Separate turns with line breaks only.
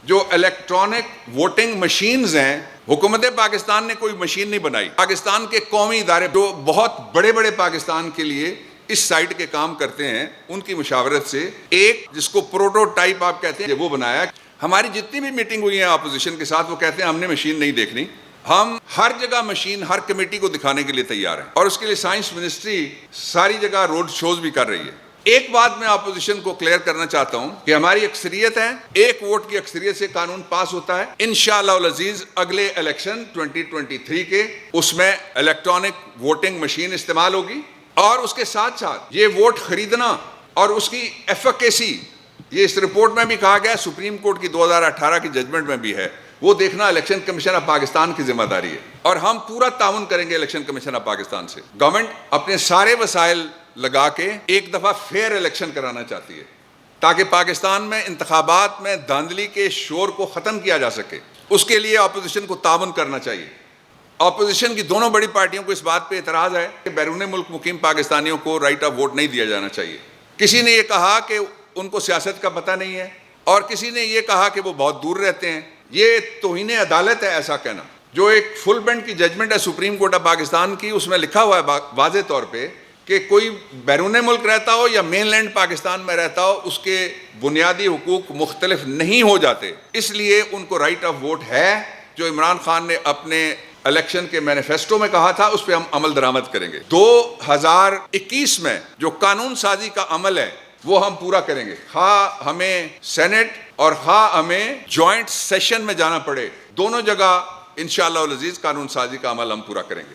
جو electronic voting machines ہیں، حکومت پاکستان نے کوئی مشین نہیں بنائی. پاکستان کے قومی ادارے جو بہت بڑے بڑے پاکستان کے لیے اس سائٹ کے کام کرتے ہیں، ان کی مشاورت سے ایک جس کو پروٹوٹائپ آپ کہتے ہیں وہ بنایا. ہماری جتنی بھی میٹنگ ہوئی ہیں اپوزیشن کے ساتھ، وہ کہتے ہیں ہم نے مشین نہیں دیکھنی. ہم ہر جگہ مشین ہر کمیٹی کو دکھانے کے لیے تیار ہیں، اور اس کے لیے سائنس منسٹری ساری جگہ روڈ شوز بھی کر رہی ہے. ایک بات میں اپوزیشن کو کلیئر کرنا چاہتا ہوں کہ ہماری اکثریت ہے، ایک ووٹ کی اکثریت سے قانون پاس ہوتا ہے. انشاءاللہ العزیز اگلے الیکشن 2023 کے اس میں الیکٹرانک ووٹنگ مشین استعمال ہوگی، اور اس کے ساتھ ساتھ یہ ووٹ خریدنا اور اس کی ایفیکیسی، یہ اس رپورٹ میں بھی کہا گیا، سپریم کورٹ کی 2018 کی ججمنٹ میں بھی ہے، وہ دیکھنا الیکشن کمیشن آف پاکستان کی ذمہ داری ہے. اور ہم پورا تعاون کریں گے الیکشن کمیشن آف پاکستان سے. گورنمنٹ اپنے سارے وسائل لگا کے ایک دفعہ فیئر الیکشن کرانا چاہتی ہے، تاکہ پاکستان میں انتخابات میں دھاندلی کے شور کو ختم کیا جا سکے. اس کے لیے اپوزیشن کو تعاون کرنا چاہیے. اپوزیشن کی دونوں بڑی پارٹیوں کو اس بات پہ اعتراض ہے کہ بیرون ملک مقیم پاکستانیوں کو رائٹ آف ووٹ نہیں دیا جانا چاہیے. کسی نے یہ کہا کہ ان کو سیاست کا پتہ نہیں ہے، اور کسی نے یہ کہا کہ وہ بہت دور رہتے ہیں. یہ توہین عدالت ہے ایسا کہنا. جو ایک فل بینچ کی ججمنٹ ہے سپریم کورٹ آف پاکستان کی، اس میں لکھا ہوا ہے واضح طور پہ کہ کوئی بیرون ملک رہتا ہو یا مین لینڈ پاکستان میں رہتا ہو، اس کے بنیادی حقوق مختلف نہیں ہو جاتے. اس لیے ان کو رائٹ آف ووٹ ہے. جو عمران خان نے اپنے الیکشن کے مینیفیسٹو میں کہا تھا، اس پہ ہم عمل درآمد کریں گے. 2021 میں جو قانون سازی کا عمل ہے وہ ہم پورا کریں گے، خواہ ہمیں سینٹ اور خواہ ہمیں جوائنٹ سیشن میں جانا پڑے. دونوں جگہ انشاءاللہ العزیز قانون سازی کا عمل ہم پورا کریں گے.